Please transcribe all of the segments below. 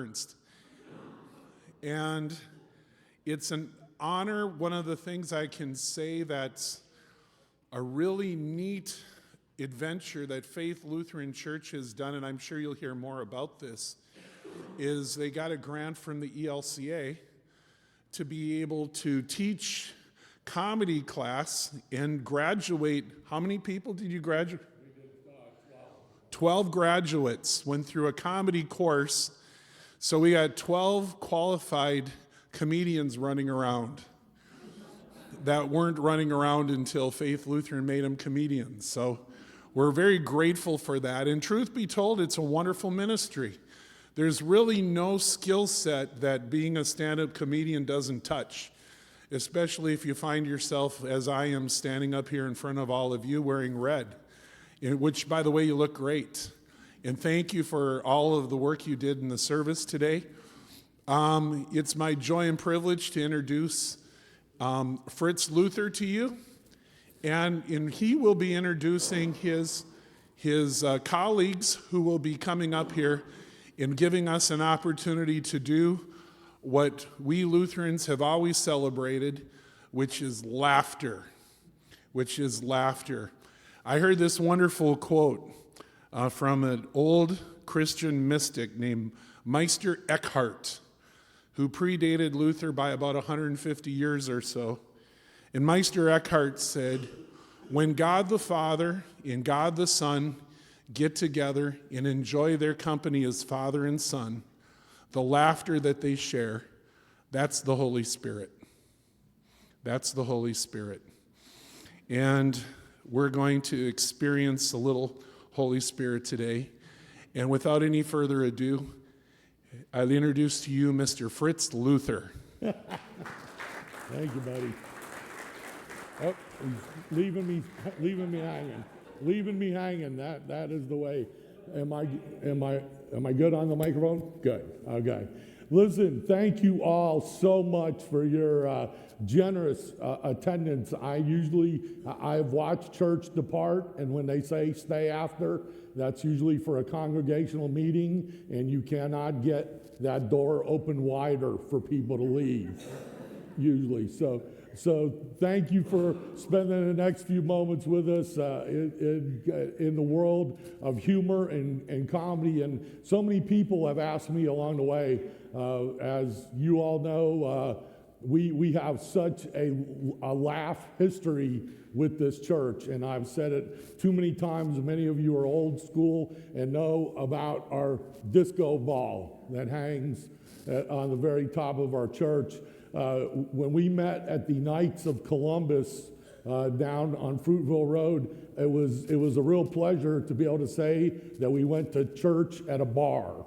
Ernst. And it's an honor. One of the things I can say that's a really neat adventure that Faith Lutheran Church has done, and I'm sure you'll hear more about this, is they got a grant from the ELCA to be able to teach comedy class and graduate. How many people did you graduate? 12 graduates went through a comedy course. So we got 12 qualified comedians running around that weren't running around until Faith Lutheran made them comedians. So we're very grateful for that. And truth be told, it's a wonderful ministry. There's really no skill set that being a stand-up comedian doesn't touch, especially if you find yourself, as I am, standing up here in front of all of you wearing red, which, by the way, you look great. And thank you for all of the work you did in the service today. It's my joy and privilege to introduce Fritz Luther to you. And he will be introducing his colleagues who will be coming up here and giving us an opportunity to do what we Lutherans have always celebrated, which is laughter. I heard this wonderful quote from an old Christian mystic named Meister Eckhart, who predated Luther by about 150 years or so. And Meister Eckhart said, when God the Father and God the Son get together and enjoy their company as father and son, the laughter that they share, that's the Holy Spirit. That's the Holy Spirit. And we're going to experience a little Holy Spirit today. And without any further ado, I'll introduce to you Mr. Fritz Luther. Thank you, buddy. Oh, he's leaving me hanging. That is the way. Am I good on the microphone? Good. Okay. Listen, thank you all so much for your generous attendance. I've watched church depart, and when they say stay after, that's usually for a congregational meeting, and you cannot get that door open wider for people to leave, usually. So thank you for spending the next few moments with us in the world of humor and comedy. And so many people have asked me along the way, as you all know, we have such a laugh history with this church. And I've said it too many times. Many of you are old school and know about our disco ball that hangs on the very top of our church. When we met at the Knights of Columbus down on Fruitville Road, it was a real pleasure to be able to say that we went to church at a bar,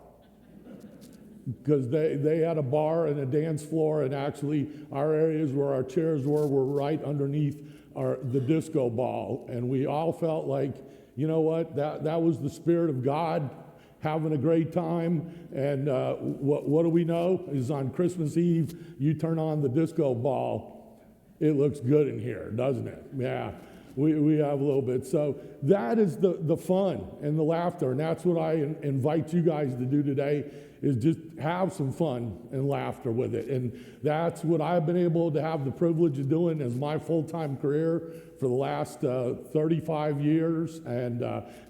because they had a bar and a dance floor, and actually our areas where our chairs were right underneath the disco ball, and we all felt like, you know what, that was the Spirit of God having a great time. And what do we know is on Christmas Eve, you turn on the disco ball, it looks good in here, doesn't it? Yeah, we have a little bit. So that is the fun and the laughter, and that's what I invite you guys to do today, is just have some fun and laughter with it. And that's what I've been able to have the privilege of doing as my full-time career for the last 35 years. And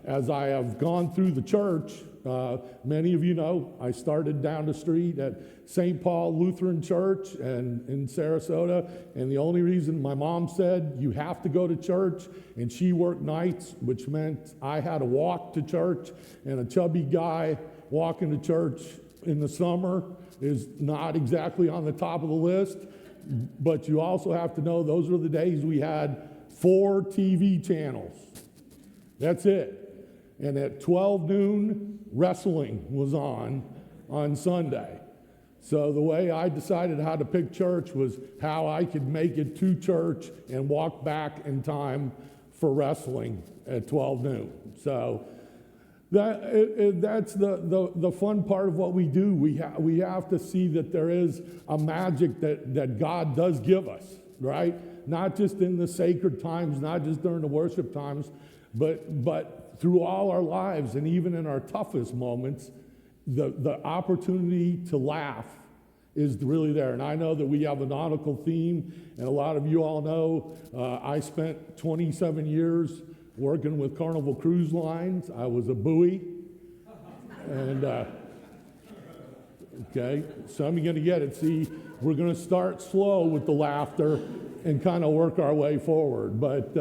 as I have gone through the church, many of you know, I started down the street at St. Paul Lutheran Church and in Sarasota, and the only reason my mom said you have to go to church, and she worked nights, which meant I had to walk to church, and a chubby guy walking to church in the summer is not exactly on the top of the list. But you also have to know those were the days we had 4 TV channels. That's it. And at 12 noon, wrestling was on Sunday. So the way I decided how to pick church was how I could make it to church and walk back in time for wrestling at 12 noon. So that's the fun part of what we do. We have to see that there is a magic that God does give us, right? Not just in the sacred times, not just during the worship times, but through all our lives, and even in our toughest moments, the opportunity to laugh is really there. And I know that we have a nautical theme, and a lot of you all know I spent 27 years working with Carnival Cruise Lines. I was a buoy. And, okay, some of you are going to get it. See, we're going to start slow with the laughter and kind of work our way forward. But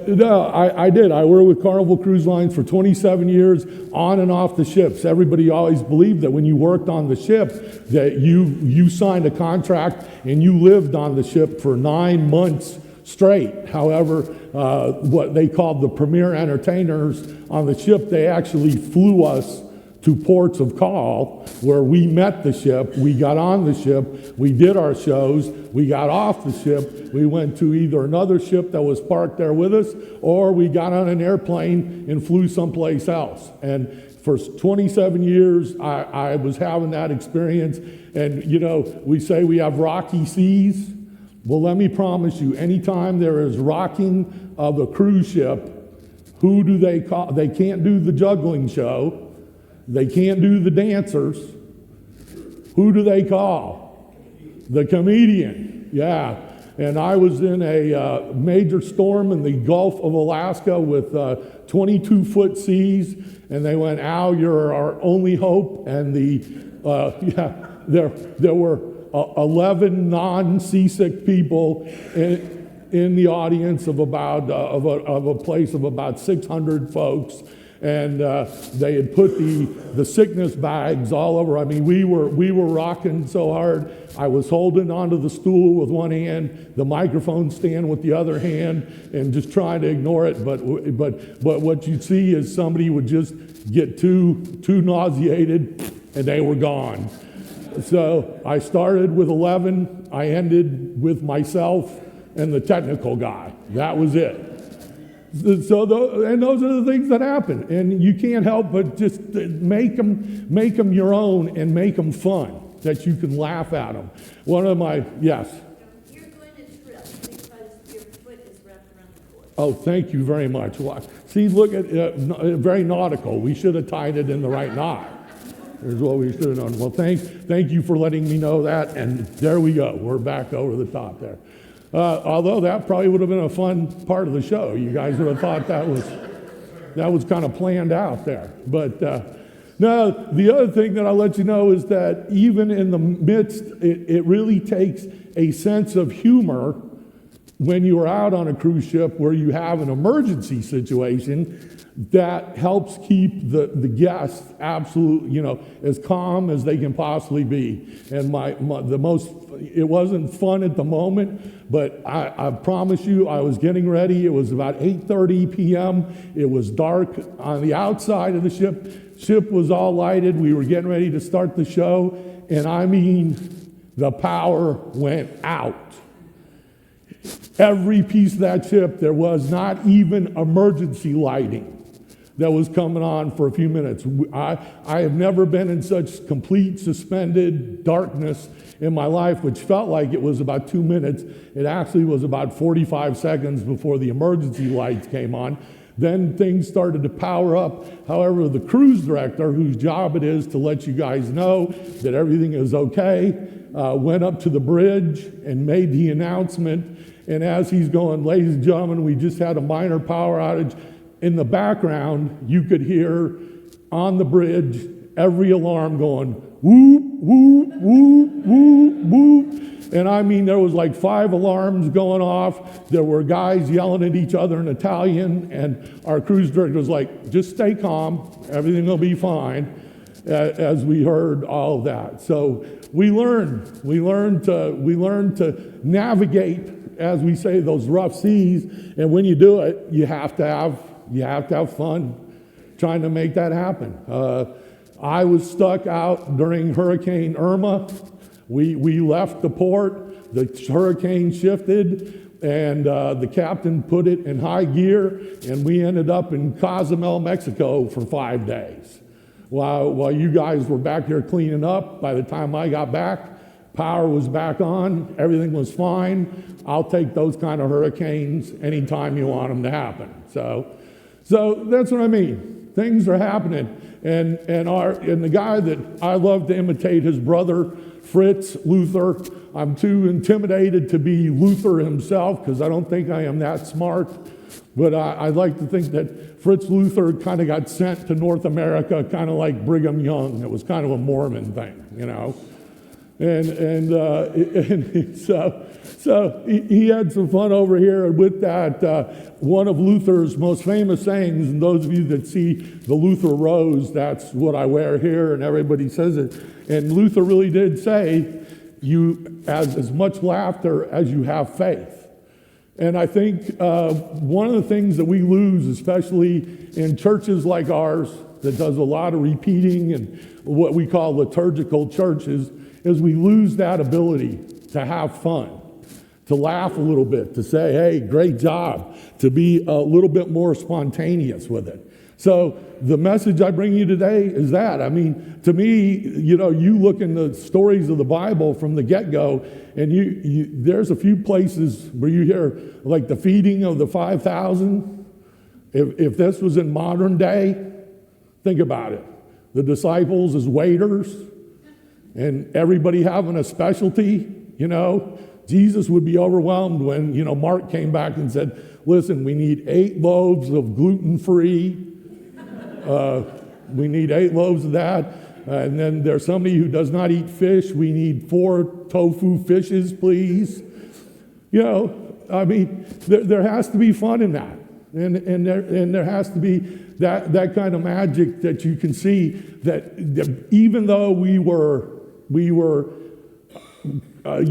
no, I did. I worked with Carnival Cruise Lines for 27 years on and off the ships. Everybody always believed that when you worked on the ship that you signed a contract and you lived on the ship for 9 months straight. However, what they called the premier entertainers on the ship, they actually flew us to ports of call where we met the ship, we got on the ship, we did our shows, we got off the ship, we went to either another ship that was parked there with us, or we got on an airplane and flew someplace else. And for 27 years, I was having that experience. And you know, we say we have rocky seas. Well, let me promise you, anytime there is rocking of a cruise ship, who do they call? They can't do the juggling show. They can't do the dancers. Who do they call? The comedian. Yeah. And I was in a major storm in the Gulf of Alaska with 22-foot seas, and they went, "Al, you're our only hope." And there were 11 non-seasick people in the audience of about of a place of about 600 folks. And they had put the sickness bags all over. I mean, we were rocking so hard. I was holding onto the stool with one hand, the microphone stand with the other hand, and just trying to ignore it. But what you'd see is somebody would just get too nauseated, and they were gone. So I started with 11. I ended with myself and the technical guy. That was it. So, those are the things that happen, and you can't help but just make them your own and make them fun, that you can laugh at them. One of my, yes? You're going to trip because your foot is wrapped around the cord. Oh, thank you very much. See, look at, very nautical. We should have tied it in the right knot. Is what we should have done. Well, thank you for letting me know that, and there we go. We're back over the top there. Although that probably would have been a fun part of the show. You guys would have thought that was kind of planned out there. But no, the other thing that I'll let you know is that even in the midst, it really takes a sense of humor when you're out on a cruise ship where you have an emergency situation that helps keep the guests absolutely, as calm as they can possibly be. And it wasn't fun at the moment, but I promise you, I was getting ready. It was about 8:30 p.m. It was dark on the outside of the ship. Ship was all lighted. We were getting ready to start the show, and I mean, the power went out. Every piece of that ship, there was not even emergency lighting that was coming on for a few minutes. I have never been in such complete suspended darkness in my life, which felt like it was about 2 minutes. It actually was about 45 seconds before the emergency lights came on. Then things started to power up. However, the cruise director, whose job it is to let you guys know that everything is okay, went up to the bridge and made the announcement. And as he's going, "Ladies and gentlemen, we just had a minor power outage." In the background, you could hear on the bridge every alarm going, whoop, whoop, whoop, whoop, whoop. And I mean, there was like 5 alarms going off. There were guys yelling at each other in Italian, and our cruise director was like, "Just stay calm, everything will be fine," as we heard all of that. So we learned to navigate, as we say, those rough seas. And when you do it, you have to have fun trying to make that happen. I was stuck out during Hurricane Irma. We left the port, the hurricane shifted, and the captain put it in high gear, and we ended up in Cozumel, Mexico for 5 days. While you guys were back here cleaning up, by the time I got back, power was back on, everything was fine. I'll take those kind of hurricanes anytime you want them to happen. So that's what I mean. Things are happening. And the guy that I love to imitate, his brother, Fritz Luther. I'm too intimidated to be Luther himself because I don't think I am that smart. But I like to think that Fritz Luther kind of got sent to North America, kind of like Brigham Young. It was kind of a Mormon thing, you know. So he had some fun over here. And with that, one of Luther's most famous sayings, and those of you that see the Luther rose, that's what I wear here, and everybody says it. And Luther really did say, you have as much laughter as you have faith. And I think one of the things that we lose, especially in churches like ours, that does a lot of repeating and what we call liturgical churches, is we lose that ability to have fun, to laugh a little bit, to say, hey, great job, to be a little bit more spontaneous with it. So the message I bring you today is that. I mean, to me, you know, you look in the stories of the Bible from the get-go, and there's a few places where you hear, like the feeding of the 5,000. If this was in modern day, think about it. The disciples as waiters, and everybody having a specialty, you know. Jesus would be overwhelmed when, you know, Mark came back and said, listen, we need 8 loaves of gluten-free. We need 8 loaves of that. And then there's somebody who does not eat fish. We need 4 tofu fishes, please. You know, I mean, there has to be fun in that. And there has to be that kind of magic that you can see that even though we were you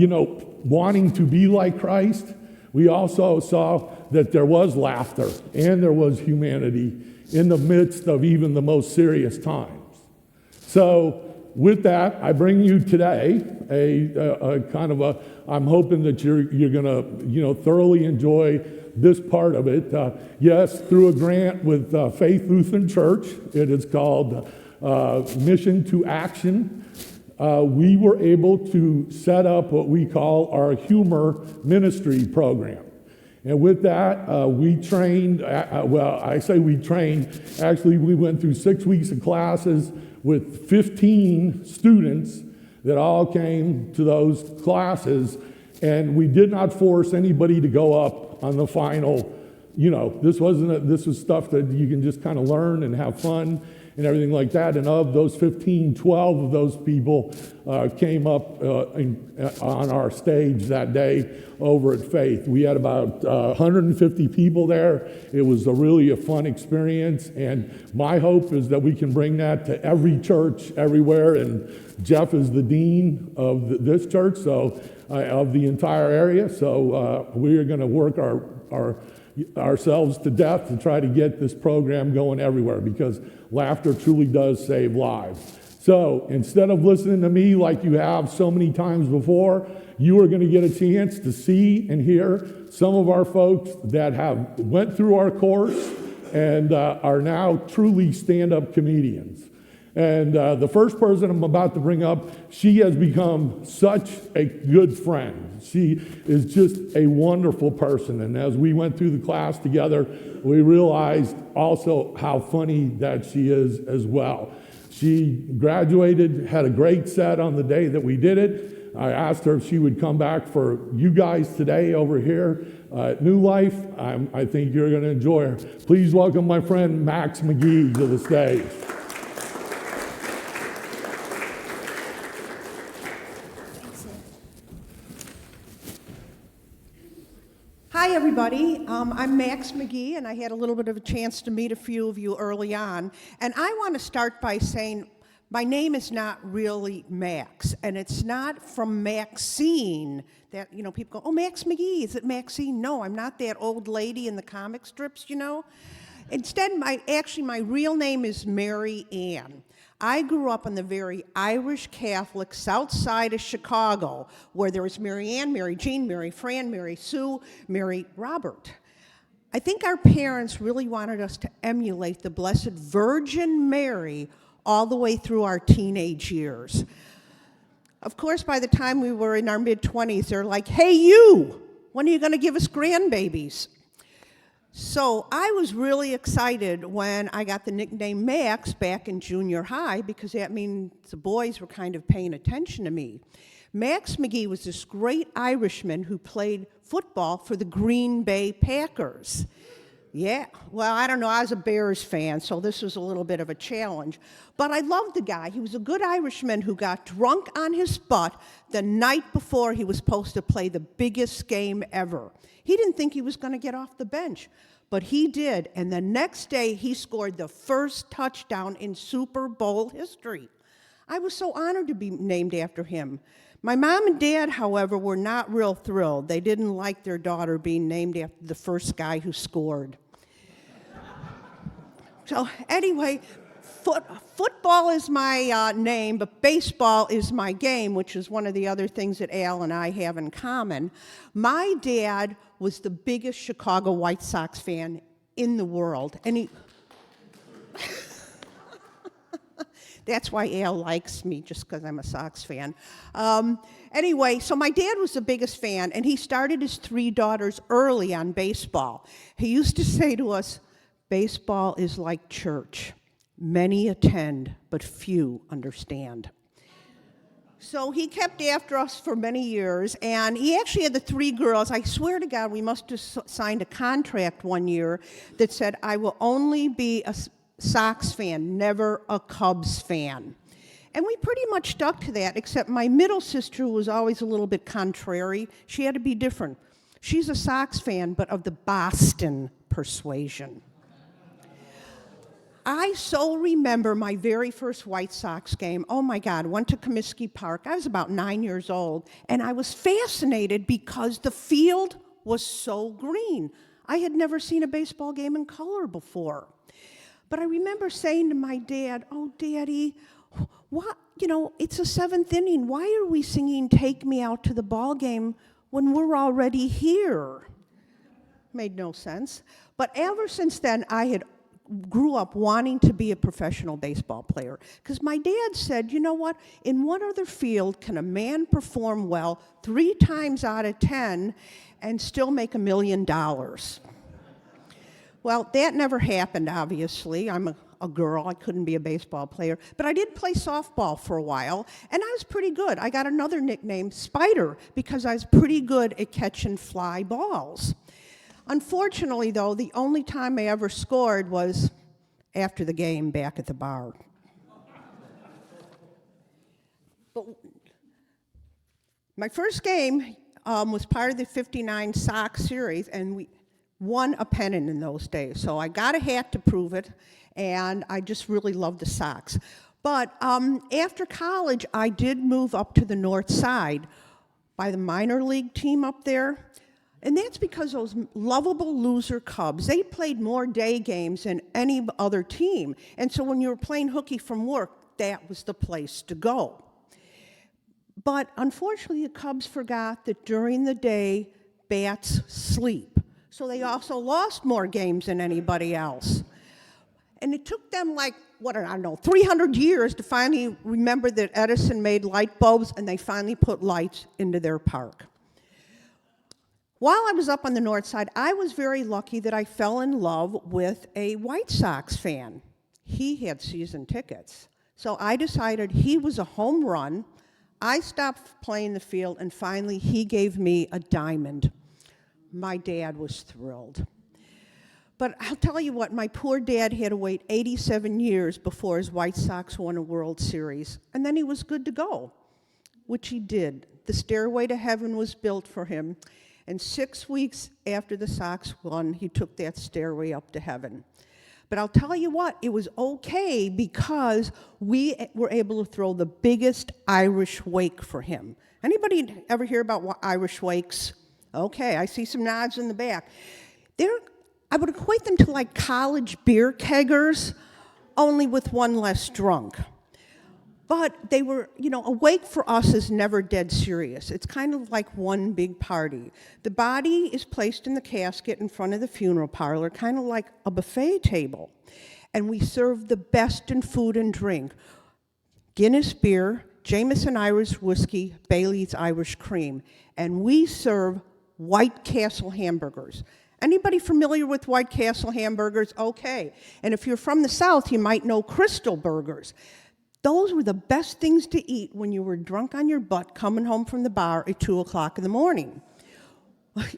know, wanting to be like Christ, we also saw that there was laughter and there was humanity in the midst of even the most serious times. So with that, I bring you today a kind of I'm hoping that you're going to, you know, thoroughly enjoy this part of it. Yes, through a grant with Faith Lutheran Church, it is called Mission to Action. We were able to set up what we call our humor ministry program. And with that, we trained, I say we trained, actually we went through 6 weeks of classes with 15 students that all came to those classes, and we did not force anybody to go up on the final, you know, this was stuff that you can just kind of learn and have fun and everything like that. And of those 15, 12 of those people came up on our stage that day over at Faith. We had about 150 people there. It was really a fun experience, and my hope is that we can bring that to every church everywhere. And Jeff is the dean of this church, so of the entire area. So we are going to work ourselves to death to try to get this program going everywhere, because laughter truly does save lives. So instead of listening to me like you have so many times before, you are going to get a chance to see and hear some of our folks that have went through our course and are now truly stand-up comedians. And the first person I'm about to bring up, she has become such a good friend. She is just a wonderful person. And as we went through the class together, we realized also how funny that she is as well. She graduated, had a great set on the day that we did it. I asked her if she would come back for you guys today over here at New Life. I think you're going to enjoy her. Please welcome my friend Max McGee to the stage. Hi, everybody. I'm Max McGee, and I had a little bit of a chance to meet a few of you early on. And I want to start by saying my name is not really Max, and it's not from Maxine. That, you know, people go, oh, Max McGee, is it Maxine? No, I'm not that old lady in the comic strips, you know. Instead, my real name is Mary Ann. I grew up on the very Irish Catholic south side of Chicago, where there was Mary Ann, Mary Jean, Mary Fran, Mary Sue, Mary Robert. I think our parents really wanted us to emulate the Blessed Virgin Mary all the way through our teenage years. Of course, by the time we were in our mid-20s, they're like, hey, you, when are you going to give us grandbabies? So I was really excited when I got the nickname Max back in junior high because that means the boys were kind of paying attention to me. Max McGee was this great Irishman who played football for the Green Bay Packers. Yeah, well, I don't know, I was a Bears fan, so this was a little bit of a challenge. But I loved the guy. He was a good Irishman who got drunk on his butt the night before he was supposed to play the biggest game ever. He didn't think he was going to get off the bench, but he did. And the next day, he scored the first touchdown in Super Bowl history. I was so honored to be named after him. My mom and dad, however, were not real thrilled. They didn't like their daughter being named after the first guy who scored. So anyway, football is my name, but baseball is my game, which is one of the other things that Al and I have in common. My dad was the biggest Chicago White Sox fan in the world, and he... That's why Al likes me, just because I'm a Sox fan. Anyway, so my dad was the biggest fan, and he started his 3 daughters early on baseball. He used to say to us, baseball is like church. Many attend, but few understand. So he kept after us for many years, and he actually had the 3 girls. I swear to God, we must have signed a contract one year that said, I will only be a Sox fan, never a Cubs fan. And we pretty much stuck to that, except my middle sister was always a little bit contrary. She had to be different. She's a Sox fan, but of the Boston persuasion. I so remember my very first White Sox game. Oh my God, went to Comiskey Park. I was about 9 years old, and I was fascinated because the field was so green. I had never seen a baseball game in color before. But I remember saying to my dad, oh, Daddy, what, it's the 7th inning. Why are we singing Take Me Out to the Ball Game when we're already here? Made no sense. But ever since then, I grew up wanting to be a professional baseball player. Because my dad said, you know what, in what other field can a man perform well 3 times out of 10 and still make $1 million? Well, that never happened, obviously. I'm a girl. I couldn't be a baseball player. But I did play softball for a while, and I was pretty good. I got another nickname, Spider, because I was pretty good at catching fly balls. Unfortunately, though, the only time I ever scored was after the game back at the bar. But my first game was part of the =59 Sox series, and we won a pennant in those days. So I got a hat to prove it, and I just really loved the Sox. But after college, I did move up to the north side by the minor league team up there. And that's because those lovable loser Cubs, they played more day games than any other team. And so when you were playing hooky from work, that was the place to go. But unfortunately, the Cubs forgot that during the day, bats sleep. So they also lost more games than anybody else. And it took them 300 years to finally remember that Edison made light bulbs, and they finally put lights into their park. While I was up on the north side, I was very lucky that I fell in love with a White Sox fan. He had season tickets. So I decided he was a home run. I stopped playing the field, and finally he gave me a diamond. My dad was thrilled. But I'll tell you what, my poor dad had to wait 87 years before his White Sox won a World Series, and then he was good to go, which he did. The stairway to heaven was built for him, and 6 weeks after the Sox won, he took that stairway up to heaven. But I'll tell you what, it was okay because we were able to throw the biggest Irish wake for him. Anybody ever hear about Irish wakes? Okay, I see some nods in the back. I would equate them to like college beer keggers, only with one less drunk. But they were, a wake for us is never dead serious. It's kind of like one big party. The body is placed in the casket in front of the funeral parlor, kind of like a buffet table. And we serve the best in food and drink. Guinness beer, Jameson Irish whiskey, Bailey's Irish cream. And we serve White Castle hamburgers. Anybody familiar with White Castle hamburgers? Okay. And if you're from the South, you might know Crystal burgers. Those were the best things to eat when you were drunk on your butt coming home from the bar at 2 o'clock in the morning.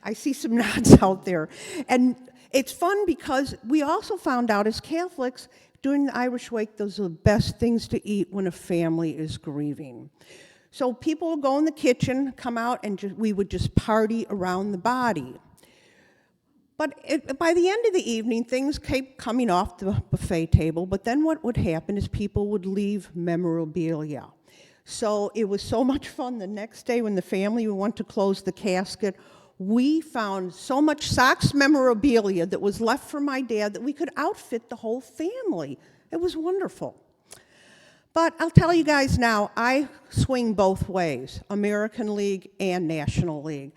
I see some nods out there. And it's fun because we also found out as Catholics during the Irish Wake, those are the best things to eat when a family is grieving. So people would go in the kitchen, come out, and we would just party around the body. But by the end of the evening, things kept coming off the buffet table, but then what would happen is people would leave memorabilia. So it was so much fun the next day when the family went to close the casket. We found so much Sox memorabilia that was left for my dad that we could outfit the whole family. It was wonderful. But I'll tell you guys now, I swing both ways, American League and National League.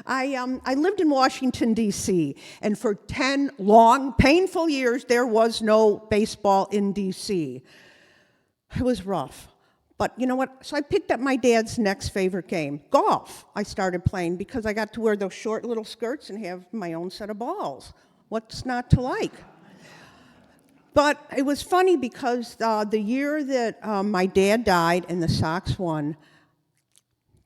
I lived in Washington, D.C., and for 10 long, painful years, there was no baseball in D.C. It was rough. But you know what? So I picked up my dad's next favorite game, golf. I started playing because I got to wear those short little skirts and have my own set of balls. What's not to like? But it was funny because the year that my dad died and the Sox won,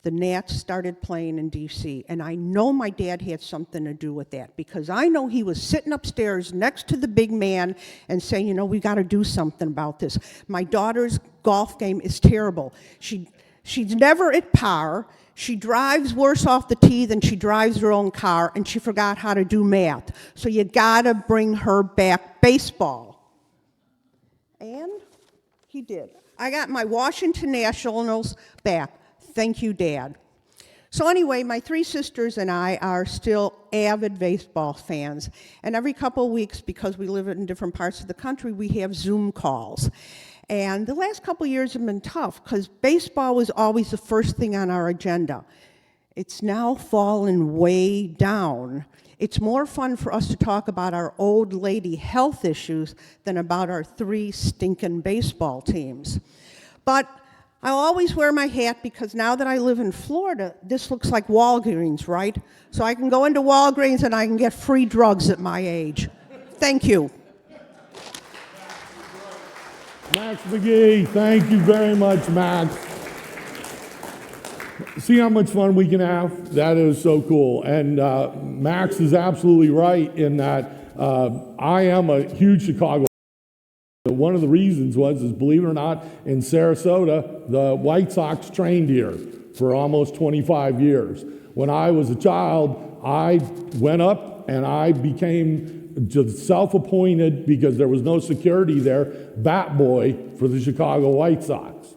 the Nats started playing in D.C., and I know my dad had something to do with that because I know he was sitting upstairs next to the big man and saying, you know, we got to do something about this. My daughter's golf game is terrible. She's never at par. She drives worse off the tee than she drives her own car, and she forgot how to do math. So you got to bring her back baseball. And he did. I got my Washington Nationals back. Thank you, Dad. So anyway, my 3 sisters and I are still avid baseball fans. And every couple of weeks, because we live in different parts of the country, we have Zoom calls. And the last couple of years have been tough because baseball was always the first thing on our agenda. It's now fallen way down. It's more fun for us to talk about our old lady health issues than about our 3 stinking baseball teams. But I'll always wear my hat because now that I live in Florida, this looks like Walgreens, right? So I can go into Walgreens and I can get free drugs at my age. Thank you. Max McGee, thank you very much, Max. See how much fun we can have? That is so cool. And Max is absolutely right in that I am a huge Chicago. One of the reasons is, believe it or not, in Sarasota, the White Sox trained here for almost 25 years. When I was a child, I went up and I became just self-appointed, because there was no security there, bat boy for the Chicago White Sox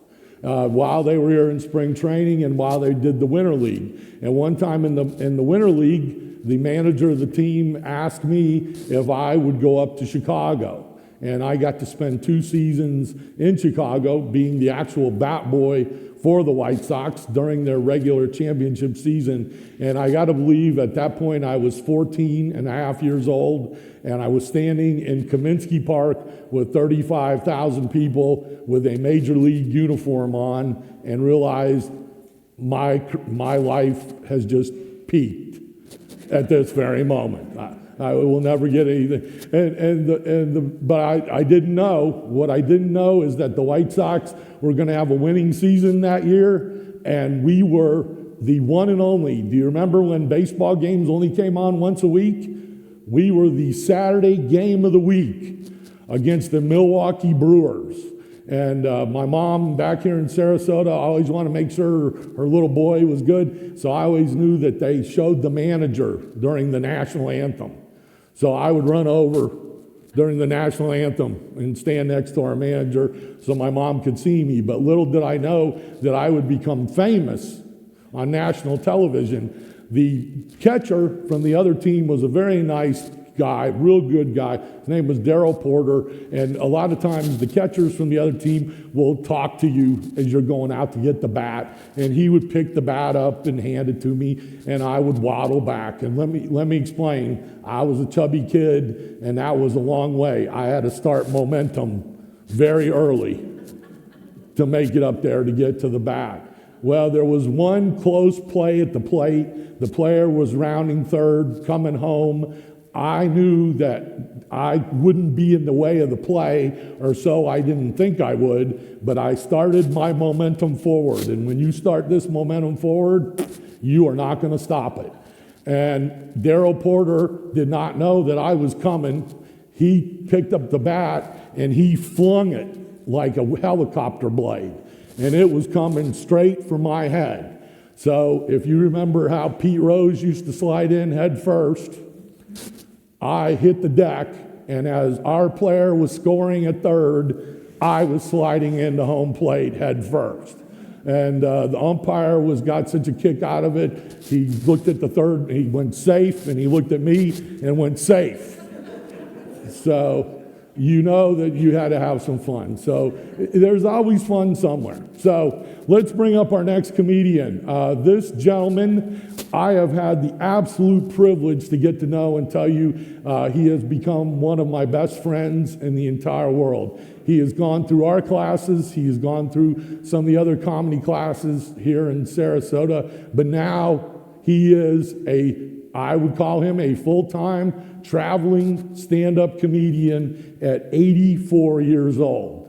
while they were here in spring training and while they did the Winter League. And one time in the Winter League, the manager of the team asked me if I would go up to Chicago. And I got to spend 2 seasons in Chicago being the actual bat boy for the White Sox during their regular championship season. And I got to believe at that point I was 14 and a half years old, and I was standing in Kaminsky Park with 35,000 people with a major league uniform on and realized my life has just peaked at this very moment. I will never get anything. But I didn't know. What I didn't know is that the White Sox were going to have a winning season that year, and we were the one and only. Do you remember when baseball games only came on once a week? We were the Saturday game of the week against the Milwaukee Brewers. And my mom back here in Sarasota always wanted to make sure her little boy was good, so I always knew that they showed the manager during the national anthem. So I would run over during the national anthem and stand next to our manager so my mom could see me. But little did I know that I would become famous on national television. The catcher from the other team was a very nice guy, real good guy. His name was Darryl Porter, and a lot of times the catchers from the other team will talk to you as you're going out to get the bat, and he would pick the bat up and hand it to me, and I would waddle back. And let me explain. I was a chubby kid, and that was a long way. I had to start momentum very early to make it up there to get to the bat. Well, there was one close play at the plate. The player was rounding third, coming home. I knew that I wouldn't be in the way of the play, or so I didn't think I would, but I started my momentum forward. And when you start this momentum forward, you are not going to stop it. And Daryl Porter did not know that I was coming. He picked up the bat and he flung it like a helicopter blade. And it was coming straight for my head. So if you remember how Pete Rose used to slide in head first, I hit the deck, and as our player was scoring at third, I was sliding into home plate head first. And the umpire got such a kick out of it, he looked at the third, he went safe, and he looked at me and went safe. So you know that you had to have some fun. So there's always fun somewhere. So let's bring up our next comedian. This gentleman, I have had the absolute privilege to get to know and tell you he has become one of my best friends in the entire world. He has gone through our classes. He has gone through some of the other comedy classes here in Sarasota. But now he is I would call him a full-time traveling stand-up comedian at 84 years old.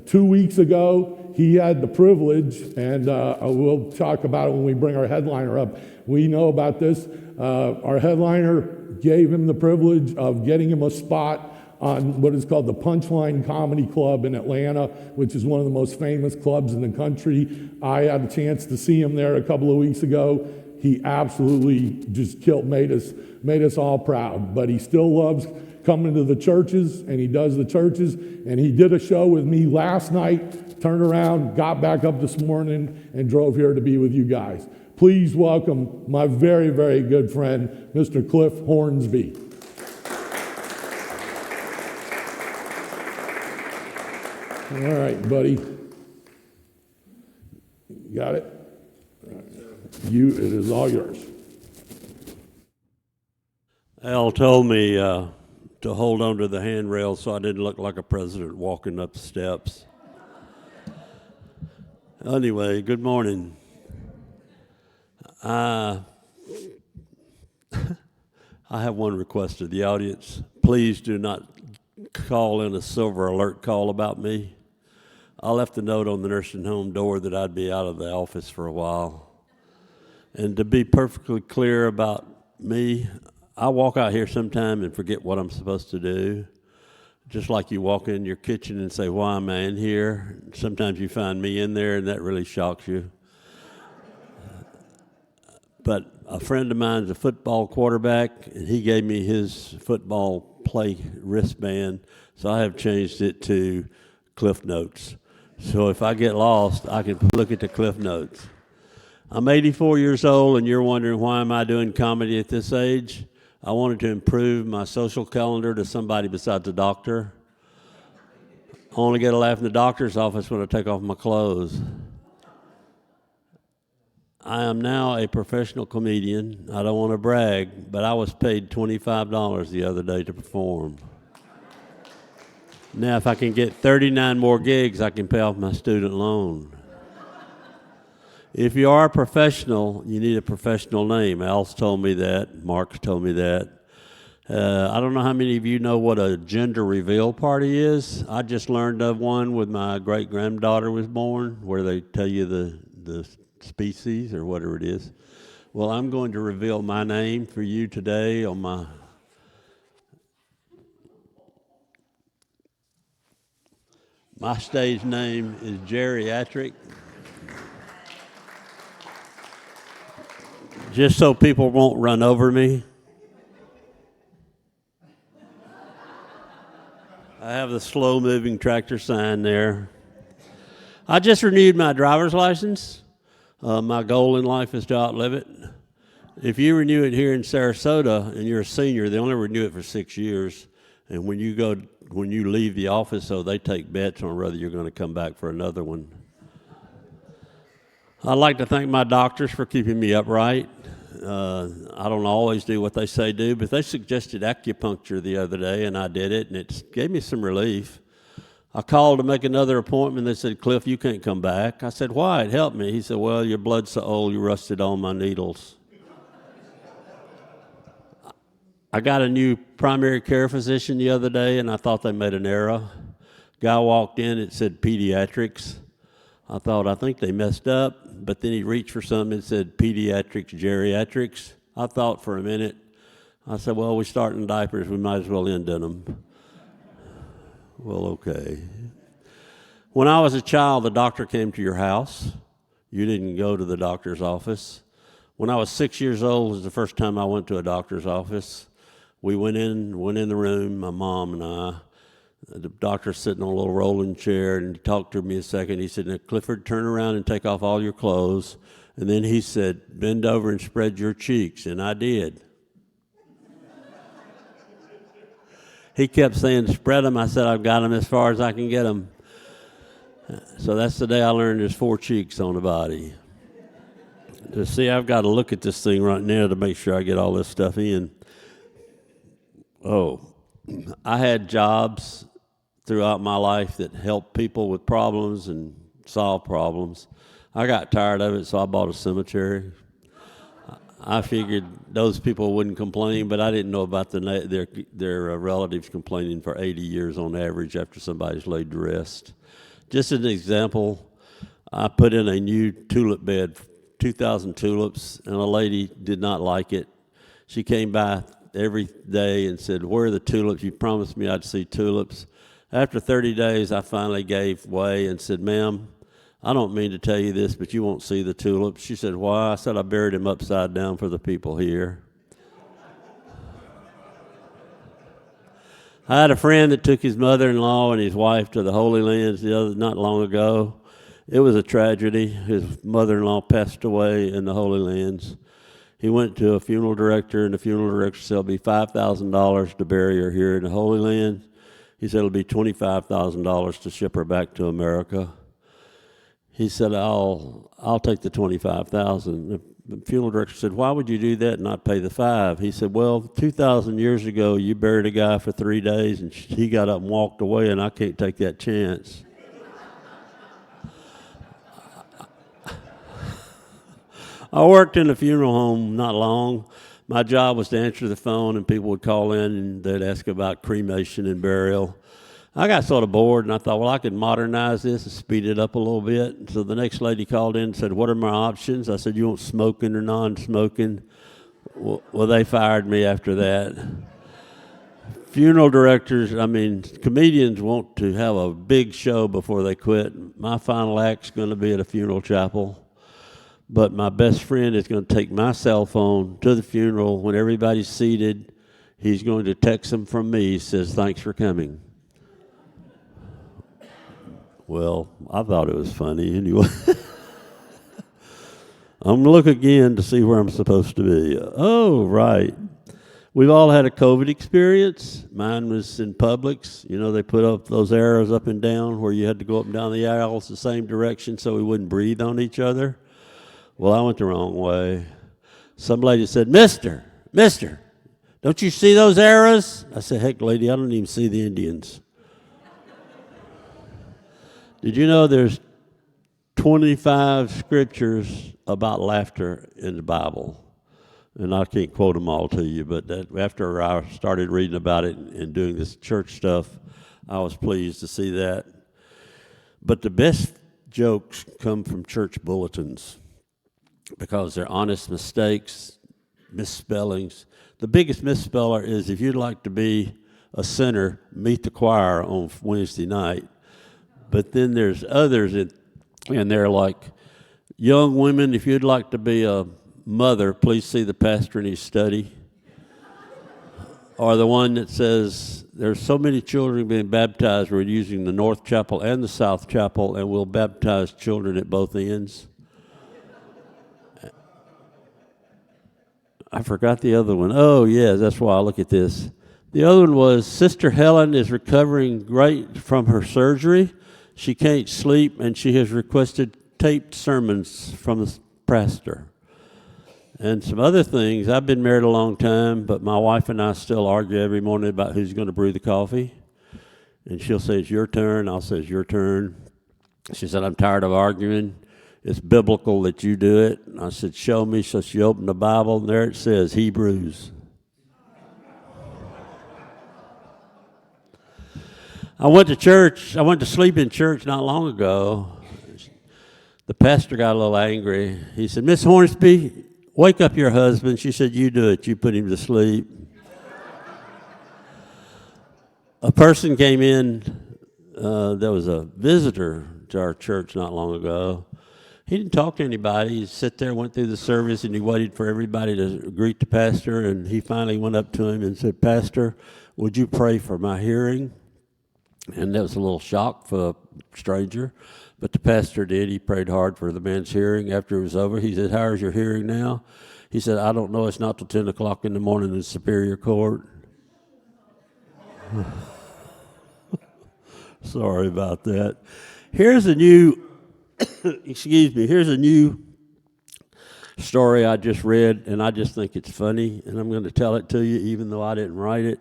2 weeks ago, he had the privilege, and we'll talk about it when we bring our headliner up. We know about this. Our headliner gave him the privilege of getting him a spot on what is called the Punchline Comedy Club in Atlanta, which is one of the most famous clubs in the country. I had a chance to see him there a couple of weeks ago. He absolutely just made us all proud. But he still loves coming to the churches, and he does the churches. And he did a show with me last night, turned around, got back up this morning, and drove here to be with you guys. Please welcome my very, very good friend, Mr. Cliff Hornsby. All right, buddy. Got it? It is all yours. Al told me to hold on to the handrail so I didn't look like a president walking up the steps. Anyway, good morning. I have one request of the audience. Please do not call in a silver alert call about me. I left a note on the nursing home door that I'd be out of the office for a while. And to be perfectly clear about me, I walk out here sometime and forget what I'm supposed to do. Just like you walk in your kitchen and say, why am I in here? Sometimes you find me in there and that really shocks you. But a friend of mine's a football quarterback, and he gave me his football play wristband, so I have changed it to Cliff Notes. So if I get lost, I can look at the Cliff Notes. I'm 84 years old, and you're wondering why am I doing comedy at this age? I wanted to improve my social calendar to somebody besides a doctor. I only get a laugh in the doctor's office when I take off my clothes. I am now a professional comedian. I don't want to brag, but I was paid $25 the other day to perform. Now, if I can get 39 more gigs, I can pay off my student loan. If you are a professional, you need a professional name. Al's told me that. Mark's told me that. I don't know how many of you know what a gender reveal party is. I just learned of one when my great-granddaughter was born, where they tell you the species or whatever it is. Well, I'm going to reveal my name for you today on my stage name is Geriatric. Just so people won't run over me. I have the slow-moving tractor sign there. I just renewed my driver's license. My goal in life is to outlive it. If you renew it here in Sarasota and you're a senior, they only renew it for 6 years. And when you leave the office, so they take bets on whether you're going to come back for another one. I'd like to thank my doctors for keeping me upright. I don't always do what they say do, but they suggested acupuncture the other day, and I did it, and it gave me some relief. I called to make another appointment. They said, Cliff, you can't come back. I said, why? It helped me. He said, well, your blood's so old, you rusted all my needles. I got a new primary care physician the other day, and I thought they made an error. Guy walked in, it said pediatrics. I think they messed up, but then he reached for something, it said pediatrics, geriatrics. I thought for a minute. I said, well, we start in diapers, we might as well end in them. Well, okay. When I was a child, the doctor came to your house. You didn't go to the doctor's office. When I was 6 years old was the first time I went to a doctor's office. We went in the room, my mom and I. The doctor's sitting on a little rolling chair, and he talked to me a second. He said, now, Clifford, turn around and take off all your clothes. And then he said, bend over and spread your cheeks, and I did. He kept saying, spread them. I said, I've got them as far as I can get them. So that's the day I learned there's 4 cheeks on the body. To see, I've got to look at this thing right now to make sure I get all this stuff in. Oh, I had jobs throughout my life that helped people with problems and solve problems. I got tired of it, so I bought a cemetery. I figured those people wouldn't complain, but I didn't know about their relatives complaining for 80 years on average after somebody's laid to rest. Just as an example, I put in a new tulip bed, 2,000 tulips, and a lady did not like it. She came by every day and said, where are the tulips? You promised me I'd see tulips. After 30 days, I finally gave way and said, ma'am, I don't mean to tell you this, but you won't see the tulips. She said, why? I said, I buried them upside down for the people here. I had a friend that took his mother-in-law and his wife to the Holy Lands not long ago. It was a tragedy. His mother-in-law passed away in the Holy Lands. He went to a funeral director, and the funeral director said, it'll be $5,000 to bury her here in the Holy Land. He said, it'll be $25,000 to ship her back to America. He said, I'll take the $25,000. The funeral director said, why would you do that and not pay the $5,000? He said, well, 2,000 years ago, you buried a guy for 3 days, and he got up and walked away, and I can't take that chance. I worked in a funeral home not long. My job was to answer the phone, and people would call in, and they'd ask about cremation and burial. I got sort of bored, and I thought, well, I could modernize this and speed it up a little bit. So the next lady called in and said, what are my options? I said, you want smoking or non-smoking? Well, they fired me after that. Funeral directors, comedians want to have a big show before they quit. My final act's going to be at a funeral chapel. But my best friend is going to take my cell phone to the funeral. When everybody's seated, he's going to text them from me. He says, thanks for coming. Well, I thought it was funny anyway. I'm going to look again to see where I'm supposed to be. Oh, right. We've all had a COVID experience. Mine was in Publix. You know, they put up those arrows up and down where you had to go up and down the aisles the same direction so we wouldn't breathe on each other. Well, I went the wrong way. Some lady said, Mister, don't you see those arrows? I said, heck, lady, I don't even see the Indians. Did you know there's 25 scriptures about laughter in the Bible? And I can't quote them all to you, but after I started reading about it and doing this church stuff, I was pleased to see that. But the best jokes come from church bulletins because they're honest mistakes, misspellings. The biggest misspeller is if you'd like to be a sinner, meet the choir on Wednesday night. But then there's others, and they're like, young women, if you'd like to be a mother, please see the pastor in his study. Or the one that says, there's so many children being baptized, we're using the North Chapel and the South Chapel, and we'll baptize children at both ends. I forgot the other one. Oh, yeah, that's why I look at this. The other one was, Sister Helen is recovering great from her surgery. She can't sleep, and she has requested taped sermons from the pastor. And some other things. I've been married a long time, but my wife and I still argue every morning about who's going to brew the coffee. And she'll say, it's your turn. I'll say, it's your turn. She said, I'm tired of arguing. It's biblical that you do it. And I said, show me. So she opened the Bible, and there it says, Hebrews. I went to church. I went to sleep in church not long ago. The pastor got a little angry. He said, Miss Hornsby, wake up your husband. She said, you do it. You put him to sleep. A person came in. There was a visitor to our church not long ago. He didn't talk to anybody. He sat there, went through the service, and he waited for everybody to greet the pastor. And he finally went up to him and said, Pastor, would you pray for my hearing? And that was a little shock for a stranger. But the pastor did. He prayed hard for the man's hearing. After it was over, he said, how is your hearing now? He said, I don't know. It's not till 10 o'clock in the morning in Superior Court. Sorry about that. Here's a new, here's a new story I just read, and I just think it's funny, and I'm going to tell it to you even though I didn't write it.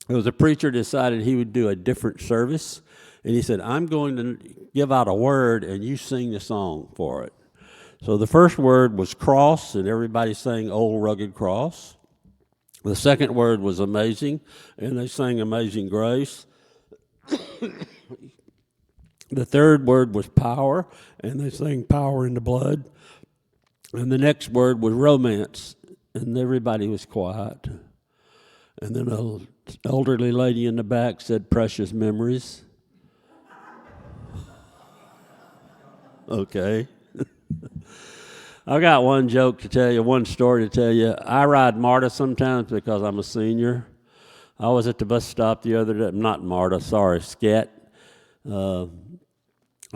It was a preacher decided he would do a different service, and he said, I'm going to give out a word, and you sing the song for it. So the first word was cross, and everybody sang Old Rugged Cross. The second word was amazing, and they sang Amazing Grace. The third word was power, and they sang Power in the Blood. And the next word was romance, and everybody was quiet. And then an elderly lady in the back said, Precious Memories. Okay. I got one joke to tell you, one story to tell you. I ride MARTA sometimes because I'm a senior. I was at the bus stop the other day, not MARTA, sorry, SCAT. I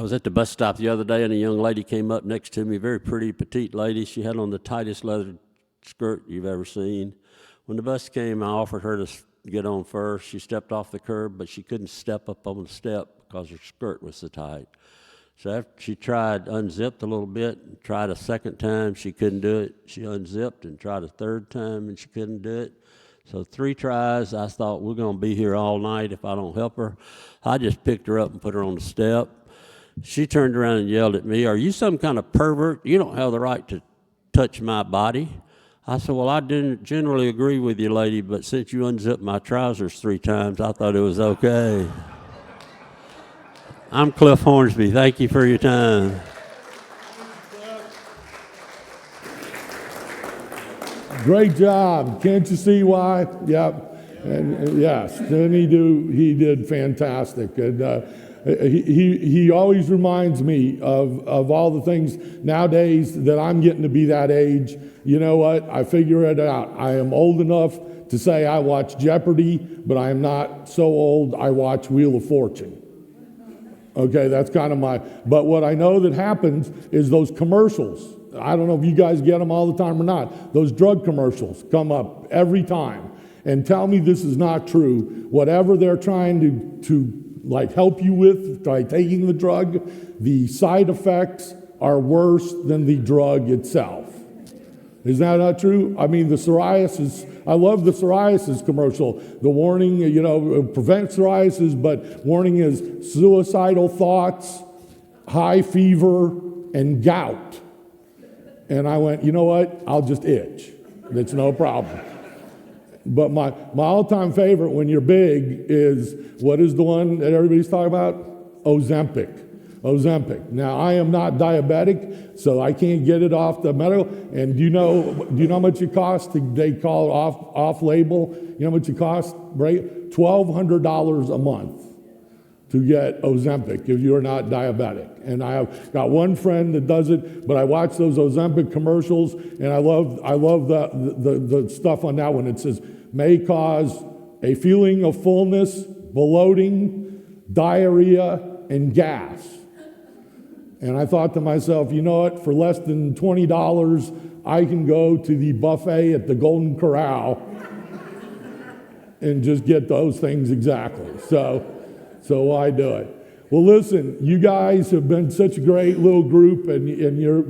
was at the bus stop the other day, and a young lady came up next to me, very pretty, petite lady. She had on the tightest leather skirt you've ever seen. When the bus came, I offered her to get on first. She stepped off the curb, but she couldn't step up on the step because her skirt was so tight. So after she tried, unzipped a little bit, and tried a second time, she couldn't do it. She unzipped and tried a third time, and she couldn't do it. So 3 tries. I thought, we're going to be here all night if I don't help her. I just picked her up and put her on the step. She turned around and yelled at me, are you some kind of pervert? You don't have the right to touch my body. I said, well, I didn't generally agree with you, lady, but since you unzipped my trousers 3 times, I thought it was okay. I'm Cliff Hornsby. Thank you for your time. Great job. Can't you see why? Yep. And yes, then he did fantastic. And he always reminds me of all the things nowadays that I'm getting to be that age. You know what? I figure it out. I am old enough to say I watch Jeopardy, but I am not so old I watch Wheel of Fortune. Okay, that's kind of but what I know that happens is those commercials. I don't know if you guys get them all the time or not. Those drug commercials come up every time. And tell me this is not true. Whatever they're trying to like help you with by taking the drug, the side effects are worse than the drug itself. Is that not true? I mean, the psoriasis, I love the psoriasis commercial. The warning, prevent psoriasis, but warning is suicidal thoughts, high fever, and gout. And I went, you know what? I'll just itch. It's no problem. But my all-time favorite when you're big is, what is the one that everybody's talking about? Ozempic. Now, I am not diabetic, so I can't get it off the medical. And do you know how much it costs? They call it off-label. You know how much it costs, right? $1,200 a month to get Ozempic if you're not diabetic. And I have got one friend that does it, but I watch those Ozempic commercials, and I love the stuff on that one. It says, may cause a feeling of fullness, bloating, diarrhea, and gas. And I thought to myself, you know what, for less than $20, I can go to the buffet at the Golden Corral and just get those things exactly. So why do it? Well, listen, you guys have been such a great little group, and you're,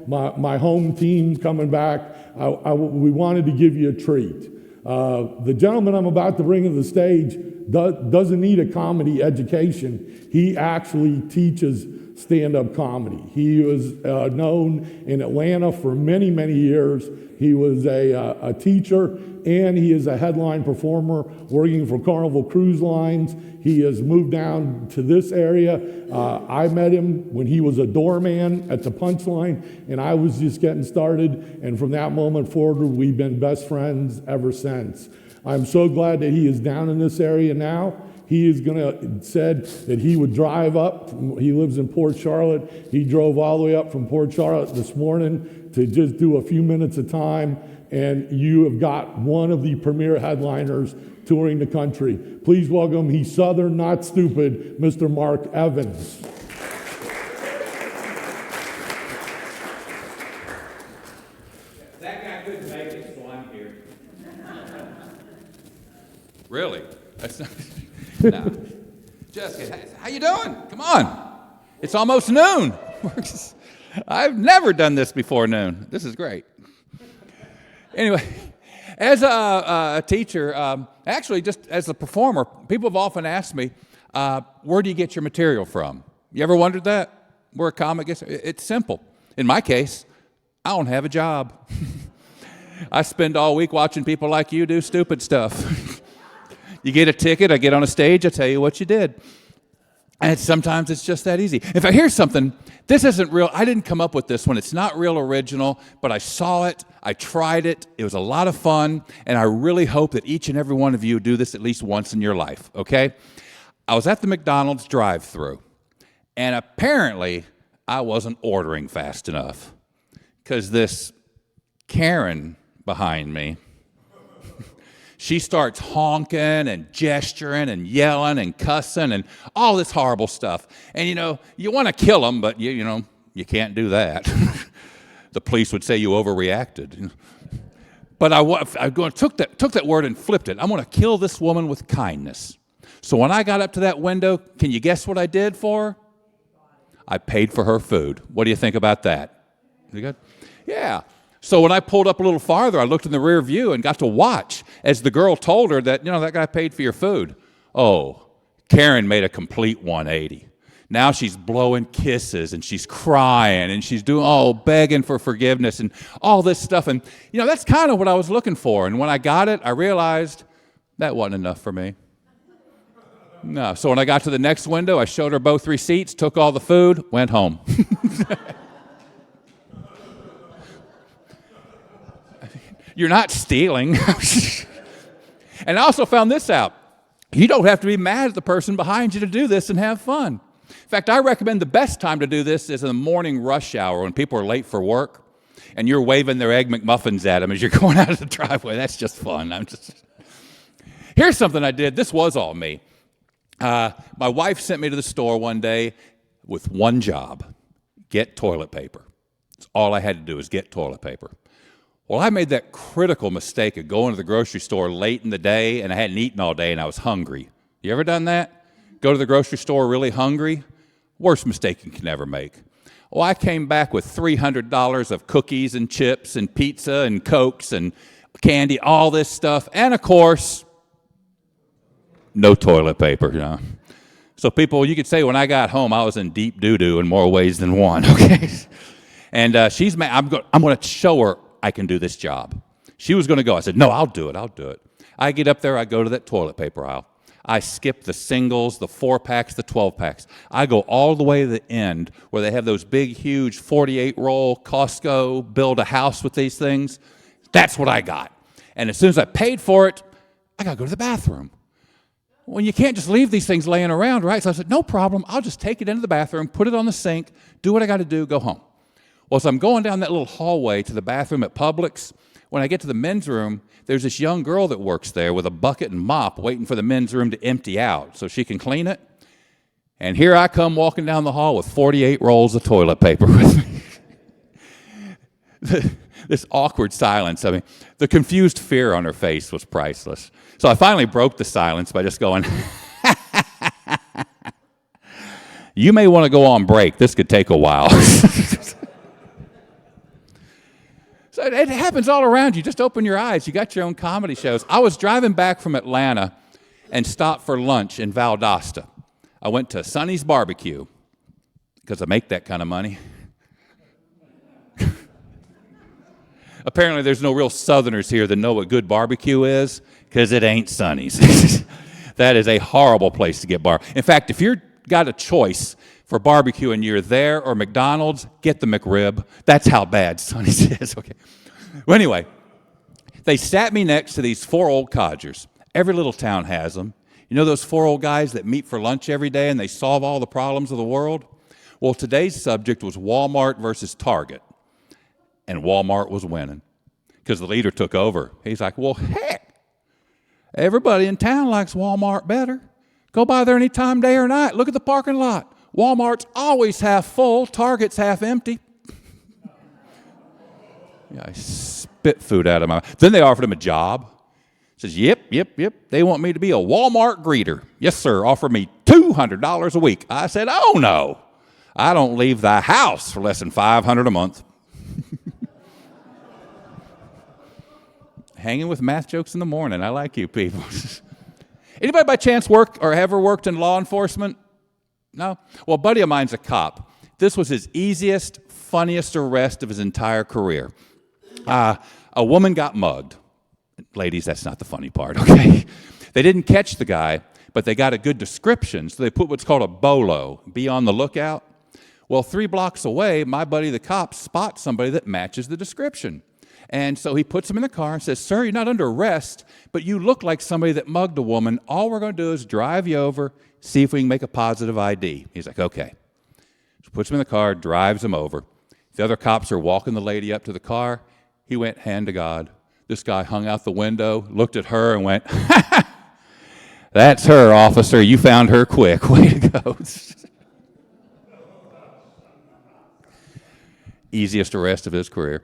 my home team coming back. We wanted to give you a treat. The gentleman I'm about to bring to the stage doesn't need a comedy education. He actually teaches stand-up comedy. He was known in Atlanta for many, many years. He was a teacher, and he is a headline performer working for Carnival Cruise Lines. He has moved down to this area. I met him when he was a doorman at the Punchline, and I was just getting started. And from that moment forward, we've been best friends ever since. I'm so glad that he is down in this area now. He is said that he would drive up. He lives in Port Charlotte. He drove all the way up from Port Charlotte this morning to just do a few minutes of time. And you have got one of the premier headliners touring the country. Please welcome, he's Southern, not stupid, Mr. Mark Evans. That guy couldn't make it, so I'm here. Really? That's not. No. Jessica, how you doing? Come on. It's almost noon. I've never done this before noon. This is great. Anyway, as a teacher, actually just as a performer, people have often asked me, where do you get your material from? You ever wondered that? Where a comic gets? It's simple. In my case, I don't have a job. I spend all week watching people like you do stupid stuff. You get a ticket, I get on a stage, I tell you what you did. And sometimes it's just that easy. In fact, here's something. This isn't real. I didn't come up with this one. It's not real original, but I saw it. I tried it. It was a lot of fun. And I really hope that each and every one of you do this at least once in your life, okay? I was at the McDonald's drive-thru, and apparently I wasn't ordering fast enough because this Karen behind me, she starts honking and gesturing and yelling and cussing and all this horrible stuff. And, you want to kill them, but, you can't do that. The police would say you overreacted. But I took that word and flipped it. I'm going to kill this woman with kindness. So when I got up to that window, can you guess what I did for her? I paid for her food. What do you think about that? You good? Yeah. So when I pulled up a little farther, I looked in the rear view and got to watch as the girl told her that, that guy paid for your food. Oh, Karen made a complete 180. Now she's blowing kisses and she's crying and she's begging for forgiveness and all this stuff. And, that's kind of what I was looking for. And when I got it, I realized that wasn't enough for me. No. So when I got to the next window, I showed her both receipts, took all the food, went home. You're not stealing. And I also found this out. You don't have to be mad at the person behind you to do this and have fun. In fact, I recommend the best time to do this is in the morning rush hour when people are late for work and you're waving their Egg McMuffins at them as you're going out of the driveway. That's just fun. Here's something I did. This was all me. My wife sent me to the store one day with one job: get toilet paper. That's all I had to do is get toilet paper. Well, I made that critical mistake of going to the grocery store late in the day, and I hadn't eaten all day, and I was hungry. You ever done that? Go to the grocery store really hungry? Worst mistake you can ever make. Well, I came back with $300 of cookies and chips and pizza and Cokes and candy, all this stuff, and of course, no toilet paper. So people, you could say when I got home, I was in deep doo-doo in more ways than one, okay? And she's mad. I'm going to show her I can do this job. She was going to go. I said, no, I'll do it. I get up there, I go to that toilet paper aisle. I skip the singles, the 4-packs, the 12-packs. I go all the way to the end where they have those big, huge 48-roll Costco build a house with these things. That's what I got. And as soon as I paid for it, I got to go to the bathroom. Well, you can't just leave these things laying around, right? So I said, no problem. I'll just take it into the bathroom, put it on the sink, do what I got to do, go home. Well, as I'm going down that little hallway to the bathroom at Publix, when I get to the men's room, there's this young girl that works there with a bucket and mop waiting for the men's room to empty out so she can clean it. And here I come walking down the hall with 48 rolls of toilet paper with me. This awkward silence. I mean, the confused fear on her face was priceless. So I finally broke the silence by just going, you may want to go on break. This could take a while. So It happens all around you. Just open your eyes. You got your own comedy shows. I was driving back from Atlanta and stopped for lunch in Valdosta. I went to Sonny's Barbecue because I make that kind of money. Apparently, there's no real Southerners here that know what good barbecue is because it ain't Sonny's. That is a horrible place to get barbecue. In fact, if you've got a choice for barbecue and you're there or McDonald's, get the McRib. That's how bad Sonny's is. Okay. Well, anyway, they sat me next to these 4 old codgers. Every little town has them. You know those 4 old guys that meet for lunch every day and they solve all the problems of the world? Well, today's subject was Walmart versus Target. And Walmart was winning because the leader took over. He's like, well, heck, everybody in town likes Walmart better. Go by there any time, day or night. Look at the parking lot. Walmart's always half full. Target's half empty. Yeah, I spit food out of my mouth. Then they offered him a job. Says, yep. They want me to be a Walmart greeter. Yes, sir. Offer me $200 a week. I said, oh, no. I don't leave the house for less than $500 a month. Hanging with math jokes in the morning. I like you people. Anybody by chance work or ever worked in law enforcement? No? Well, a buddy of mine's a cop. This was his easiest, funniest arrest of his entire career. A woman got mugged. Ladies, that's not the funny part, okay? They didn't catch the guy, but they got a good description, so they put what's called a bolo, be on the lookout. Well, 3 blocks away, my buddy the cop spots somebody that matches the description. And so he puts him in the car and says, sir, you're not under arrest, but you look like somebody that mugged a woman. All we're going to do is drive you over, see if we can make a positive ID. He's like, okay. So puts him in the car, drives him over. The other cops are walking the lady up to the car. He went, hand to God. This guy hung out the window, looked at her and went, that's her, officer. You found her quick. Way to go. Easiest arrest of his career.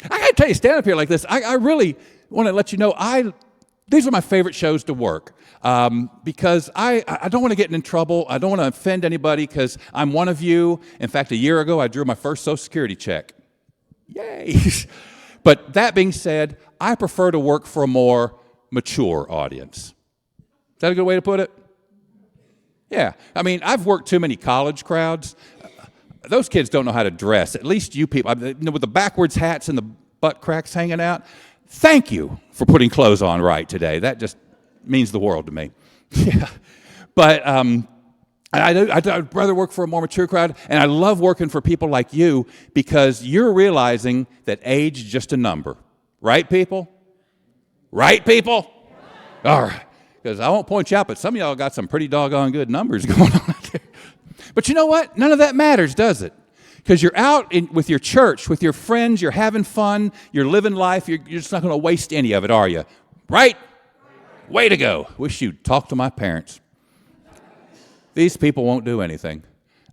I got to tell you, stand up here like this, I really want to let you know, these are my favorite shows to work because I don't want to get in trouble. I don't want to offend anybody because I'm one of you. In fact, a year ago, I drew my first Social Security check. Yay. But that being said, I prefer to work for a more mature audience. Is that a good way to put it? Yeah. I mean, I've worked too many college crowds. Those kids don't know how to dress. At least you people, with the backwards hats and the butt cracks hanging out, thank you for putting clothes on right today. That just means the world to me. Yeah. But I'd rather work for a more mature crowd, and I love working for people like you because you're realizing that age is just a number. Right, people? Right, people? All right. Because I won't point you out, but some of y'all got some pretty doggone good numbers going on out there. But you know what? None of that matters, does it? Because you're out with your church, with your friends, you're having fun, you're living life, you're just not going to waste any of it, are you? Right? Way to go. Wish you'd talk to my parents. These people won't do anything.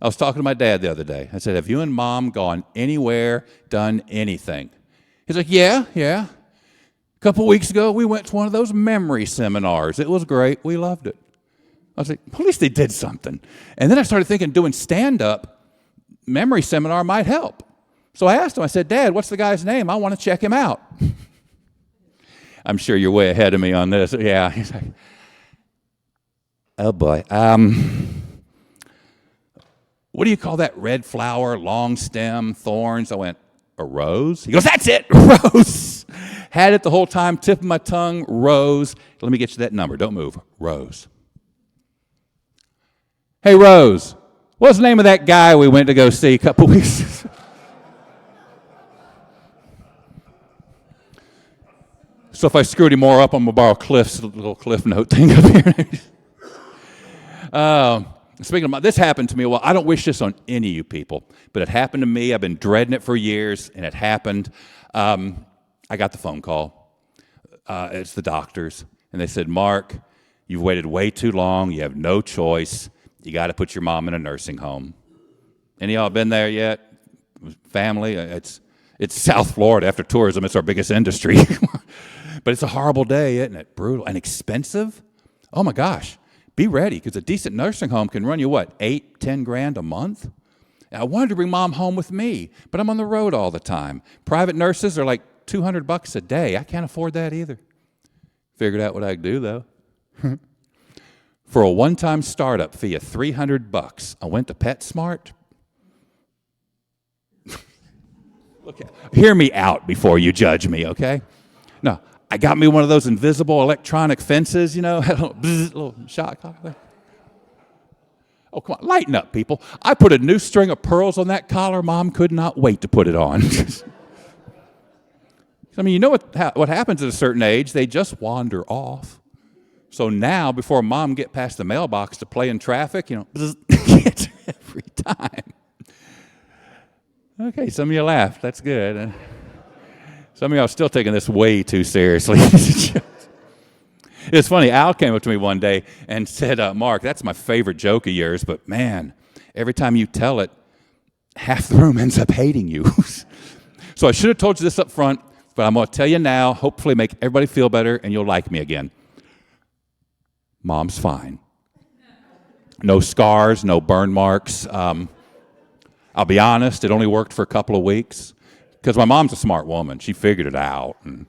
I was talking to my dad the other day. I said, have you and Mom gone anywhere, done anything? He's like, yeah. A couple weeks ago, we went to one of those memory seminars. It was great. We loved it. I was like, well, at least they did something. And then I started thinking doing stand-up memory seminar might help. So I asked him, I said, Dad, what's the guy's name? I want to check him out. I'm sure you're way ahead of me on this. Yeah. He's like, oh, boy. What do you call that red flower, long stem, thorns? I went, a rose? He goes, that's it, rose. Had it the whole time, tip of my tongue, rose. Let me get you that number. Don't move. Rose. Hey, Rose, what's the name of that guy we went to go see a couple weeks ago? So if I screwed him more up, I'm going to borrow Cliff's little Cliff note thing up here. Speaking of, this happened to me. Well, I don't wish this on any of you people, but it happened to me. I've been dreading it for years, and it happened. I got the phone call. It's the doctors, and they said, Mark, you've waited way too long. You have no choice. You got to put your mom in a nursing home. Any of y'all been there yet? Family? It's South Florida. After tourism, it's our biggest industry. But it's a horrible day, isn't it? Brutal and expensive. Oh, my gosh. Be ready, because a decent nursing home can run you, what, $8-10 grand a month? And I wanted to bring Mom home with me, but I'm on the road all the time. Private nurses are like $200 a day. I can't afford that either. Figured out what I could do, though. For a one-time startup fee of $300, I went to PetSmart. Look, hear me out before you judge me, okay? No, I got me one of those invisible electronic fences, had a little shot collar. Oh, come on, lighten up, people. I put a new string of pearls on that collar. Mom could not wait to put it on. I mean, you know what happens at a certain age? They just wander off. So now, before Mom get past the mailbox to play in traffic, every time. Okay, some of you laughed. That's good. Some of you are still taking this way too seriously. It's funny, Al came up to me one day and said, Mark, that's my favorite joke of yours, but man, every time you tell it, half the room ends up hating you. So I should have told you this up front, but I'm going to tell you now, hopefully make everybody feel better, and you'll like me again. Mom's fine. No scars, no burn marks. I'll be honest, it only worked for a couple of weeks because my mom's a smart woman. She figured it out and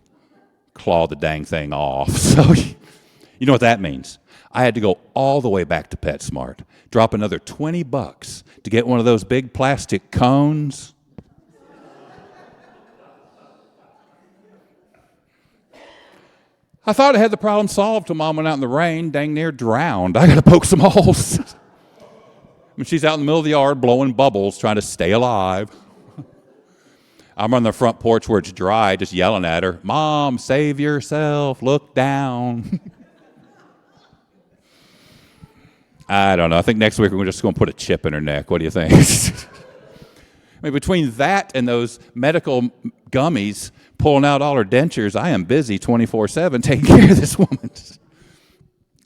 clawed the dang thing off. So you know what that means. I had to go all the way back to PetSmart, drop another $20 to get one of those big plastic cones. I thought I had the problem solved till Mom went out in the rain, dang near drowned. I got to poke some holes. When she's out in the middle of the yard blowing bubbles, trying to stay alive. I'm on the front porch where it's dry, just yelling at her, Mom, save yourself, look down. I don't know. I think next week we're just going to put a chip in her neck. What do you think? I mean, between that and those medical gummies pulling out all her dentures, I am busy 24/7 taking care of this woman.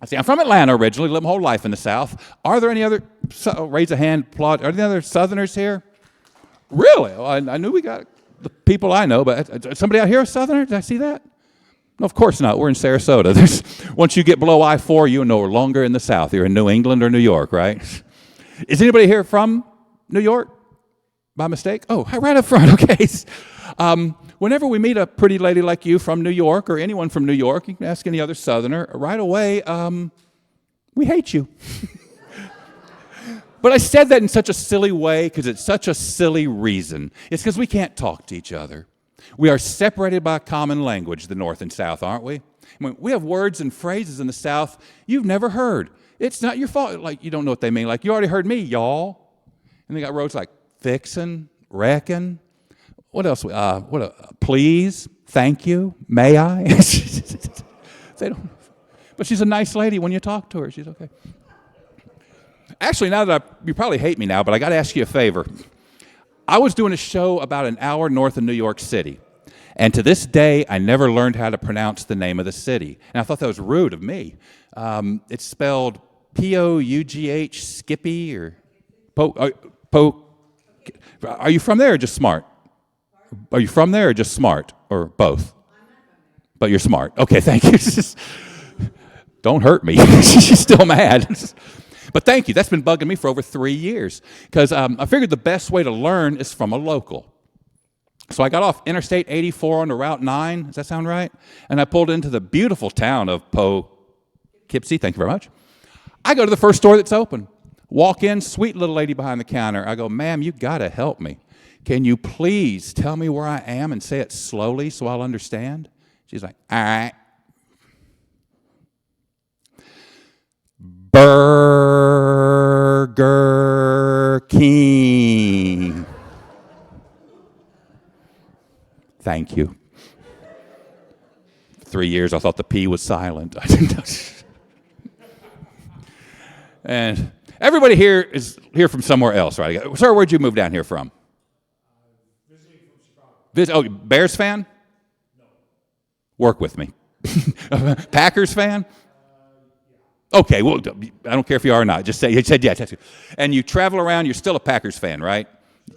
I see, I'm from Atlanta originally, lived my whole life in the South. Are there any other, raise a hand, applaud, are there any other Southerners here? Really? Well, I knew we got the people I know, but somebody out here a Southerner? Did I see that? No, of course not. We're in Sarasota. Once you get below I-4, you're no longer in the South. You're in New England or New York, right? Is anybody here from New York by mistake? Oh, right up front, okay. Whenever we meet a pretty lady like you from New York or anyone from New York, you can ask any other Southerner, right away, we hate you. But I said that in such a silly way because it's such a silly reason. It's because we can't talk to each other. We are separated by a common language, the North and South, aren't we? I mean, we have words and phrases in the South you've never heard. It's not your fault. Like, you don't know what they mean. Like, you already heard me, y'all. And they got words like fixin', reckon. What else? Please, thank you, may I? They don't. But she's a nice lady when you talk to her. She's okay. Actually, you probably hate me now, but I got to ask you a favor. I was doing a show about an hour north of New York City, and to this day, I never learned how to pronounce the name of the city. And I thought that was rude of me. It's spelled P-O-U-G-H, Skippy, or Are you from there or just smart? Are you from there or just smart, or both? But you're smart. Okay, thank you. Don't hurt me. She's still mad. But thank you. That's been bugging me for over 3 years because I figured the best way to learn is from a local. So I got off Interstate 84 on the Route 9. Does that sound right? And I pulled into the beautiful town of Poughkeepsie. Thank you very much. I go to the first store that's open. Walk in, sweet little lady behind the counter. I go, ma'am, you got to help me. Can you please tell me where I am and say it slowly so I'll understand? She's like, all right. Burger King. Thank you. 3 years, I thought the P was silent. I didn't know. And everybody here is here from somewhere else, right? Sir, where'd you move down here from? Visiting from Chicago. Bears fan? No. Work with me. Packers fan? Okay, well, I don't care if you are or not. Just say, you said yes. And you travel around, you're still a Packers fan, right?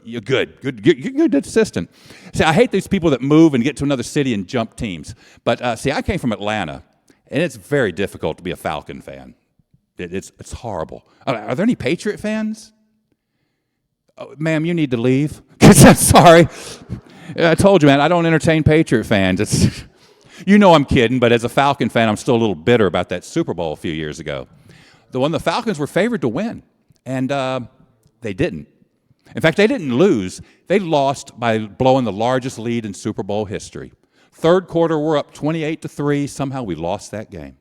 You're good. You're a good assistant. See, I hate these people that move and get to another city and jump teams. But see, I came from Atlanta, and it's very difficult to be a Falcon fan. It's horrible. Are there any Patriot fans? Oh, ma'am, you need to leave. I'm sorry. I told you, man, I don't entertain Patriot fans. It's, you know I'm kidding, but as a Falcon fan, I'm still a little bitter about that Super Bowl a few years ago. The Falcons were favored to win, and they didn't. In fact, they didn't lose. They lost by blowing the largest lead in Super Bowl history. Third quarter, we're up 28-3. Somehow we lost that game.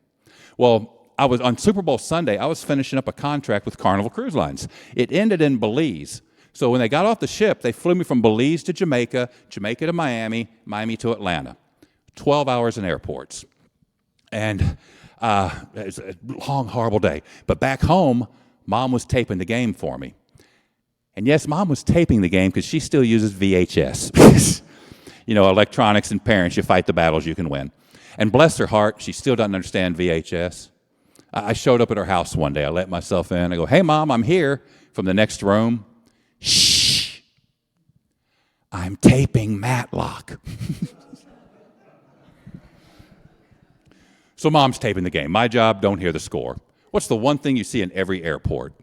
Well, I was on Super Bowl Sunday, I was finishing up a contract with Carnival Cruise Lines. It ended in Belize. So when they got off the ship, they flew me from Belize to Jamaica, Jamaica to Miami, Miami to Atlanta. 12 hours in airports. And it was a long, horrible day. But back home, Mom was taping the game for me. And yes, Mom was taping the game because she still uses VHS. You know, electronics and parents, you fight the battles you can win. And bless her heart, she still doesn't understand VHS. I showed up at her house one day. I let myself in. I go, hey, Mom, I'm here, from the next room. Shh. I'm taping Matlock. So Mom's taping the game. My job, don't hear the score. What's the one thing you see in every airport?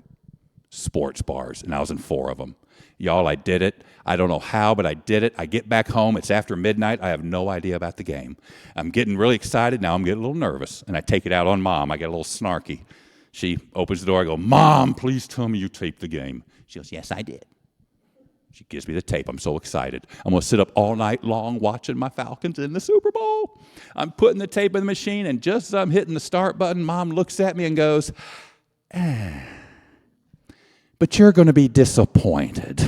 Sports bars, and I was in 4 of them. Y'all, I did it. I don't know how, but I did it. I get back home. It's after midnight. I have no idea about the game. I'm getting really excited. Now I'm getting a little nervous, and I take it out on Mom. I get a little snarky. She opens the door. I go, Mom, please tell me you taped the game. She goes, yes, I did. She gives me the tape. I'm so excited. I'm going to sit up all night long watching my Falcons in the Super Bowl. I'm putting the tape in the machine, and just as I'm hitting the start button, Mom looks at me and goes, but you're going to be disappointed.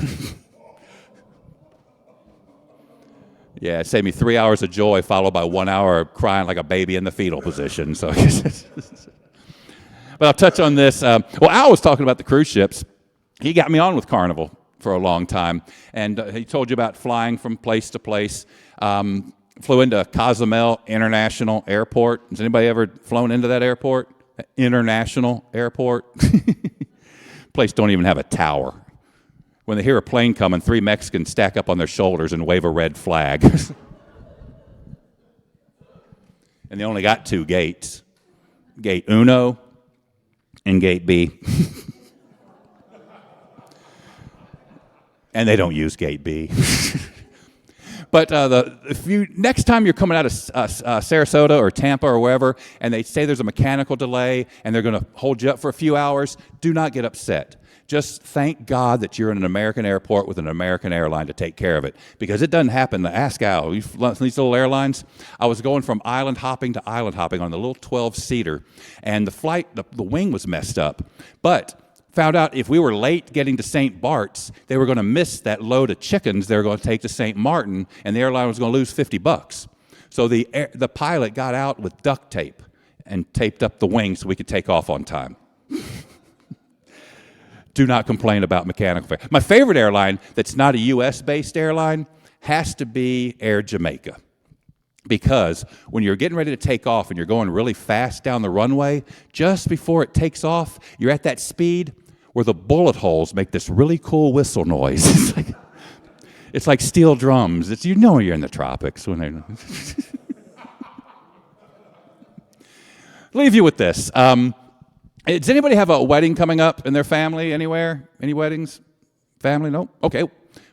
Yeah, it saved me 3 hours of joy, followed by 1 hour of crying like a baby in the fetal position. So, but I'll touch on this. Well, Al was talking about the cruise ships. He got me on with Carnival for a long time, and he told you about flying from place to place. Flew into Cozumel International Airport. Has anybody ever flown into that airport? International Airport. Place don't even have a tower. When they hear a plane coming, 3 Mexicans stack up on their shoulders and wave a red flag. And they only got 2 gates. Gate Uno and Gate B. And they don't use Gate B. But next time you're coming out of Sarasota or Tampa or wherever, and they say there's a mechanical delay and they're going to hold you up for a few hours, do not get upset. Just thank God that you're in an American airport with an American airline to take care of it, because it doesn't happen. Ask Al. These little airlines. I was going from island hopping to island hopping on the little 12-seater, and the flight, the wing was messed up. But found out if we were late getting to St. Bart's, they were going to miss that load of chickens they were going to take to St. Martin, and the airline was going to lose $50. So the pilot got out with duct tape and taped up the wing so we could take off on time. Do not complain about mechanical failure. My favorite airline that's not a U.S.-based airline has to be Air Jamaica. Because when you're getting ready to take off and you're going really fast down the runway, just before it takes off, you're at that speed where the bullet holes make this really cool whistle noise. It's like steel drums. You know you're in the tropics when they. Leave you with this. Does anybody have a wedding coming up in their family anywhere? Any weddings? Family? No? Okay.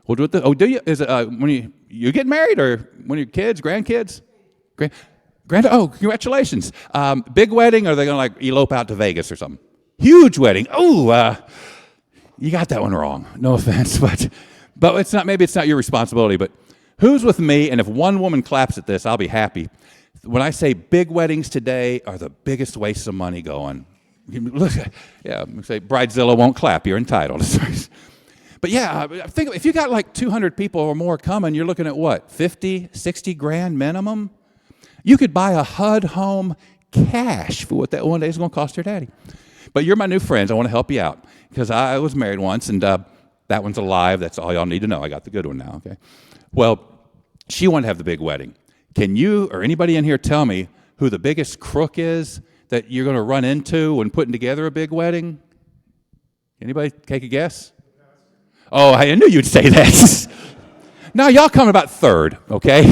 We'll do it. Oh, do you? Is it when you get married, or when your kids, grandkids? Oh, congratulations. Big wedding, or are they going to elope out to Vegas or something? Huge wedding. Oh, you got that one wrong. No offense, but it's not. Maybe it's not your responsibility. But who's with me? And if one woman claps at this, I'll be happy. When I say big weddings today are the biggest waste of money going. Look, yeah, say Bridezilla won't clap. You're entitled. But yeah, think if you got 200 people or more coming, you're looking at what, 50, 60 grand minimum? You could buy a HUD home cash for what that one day is going to cost your daddy. But you're my new friends. I want to help you out because I was married once, and that one's alive. That's all y'all need to know. I got the good one now, okay? Well, she wanted to have the big wedding. Can you or anybody in here tell me who the biggest crook is that you're going to run into when putting together a big wedding? Anybody take a guess? Oh, I knew you'd say that. Now, y'all come about third, okay?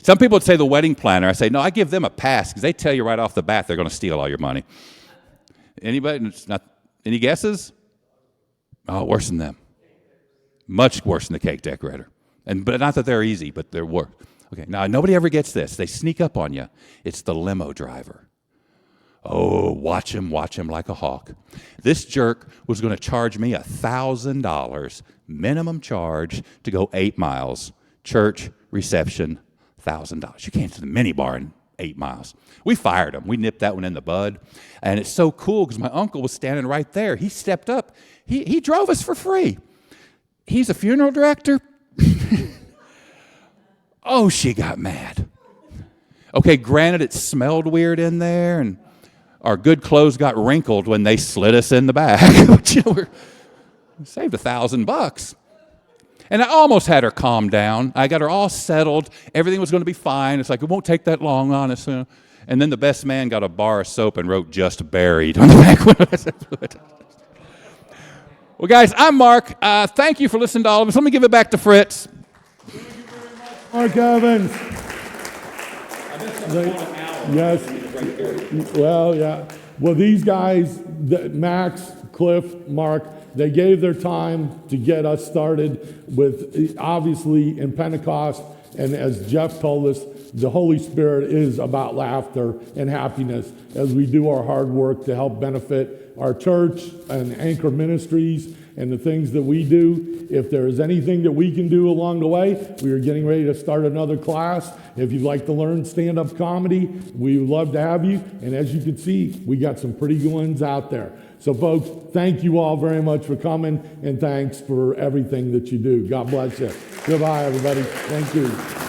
Some people would say the wedding planner. I say, no, I give them a pass because they tell you right off the bat they're going to steal all your money. Anybody? Any guesses? Oh, worse than them. Much worse than the cake decorator. But not that they're easy, but they're worse. Okay, now nobody ever gets this. They sneak up on you. It's the limo driver. Oh, watch him like a hawk. This jerk was going to charge me $1,000 minimum charge to go 8 miles. Church, reception, $1,000. You can't do the minibar in 8 miles. We fired him. We nipped that one in the bud. And it's so cool because my uncle was standing right there. He stepped up. He drove us for free. He's a funeral director. Oh, she got mad. Okay, granted, it smelled weird in there, and our good clothes got wrinkled when they slid us in the back. But, we saved $1,000. And I almost had her calm down. I got her all settled. Everything was going to be fine. It's like, it won't take that long, honestly. And then the best man got a bar of soap and wrote "just buried" on the back window. Well, guys, I'm Mark. Thank you for listening to all of us. Let me give it back to Fritz. Mark Evans. Yes. Well, yeah. Well, these guys, Max, Cliff, Mark, they gave their time to get us started with, obviously, in Pentecost. And as Jeff told us, the Holy Spirit is about laughter and happiness as we do our hard work to help benefit our church and Anchor Ministries and the things that we do. If there is anything that we can do along the way, we are getting ready to start another class. If you'd like to learn stand-up comedy, we would love to have you. And as you can see, we got some pretty good ones out there. So folks, thank you all very much for coming, and thanks for everything that you do. God bless you. Goodbye, everybody. Thank you.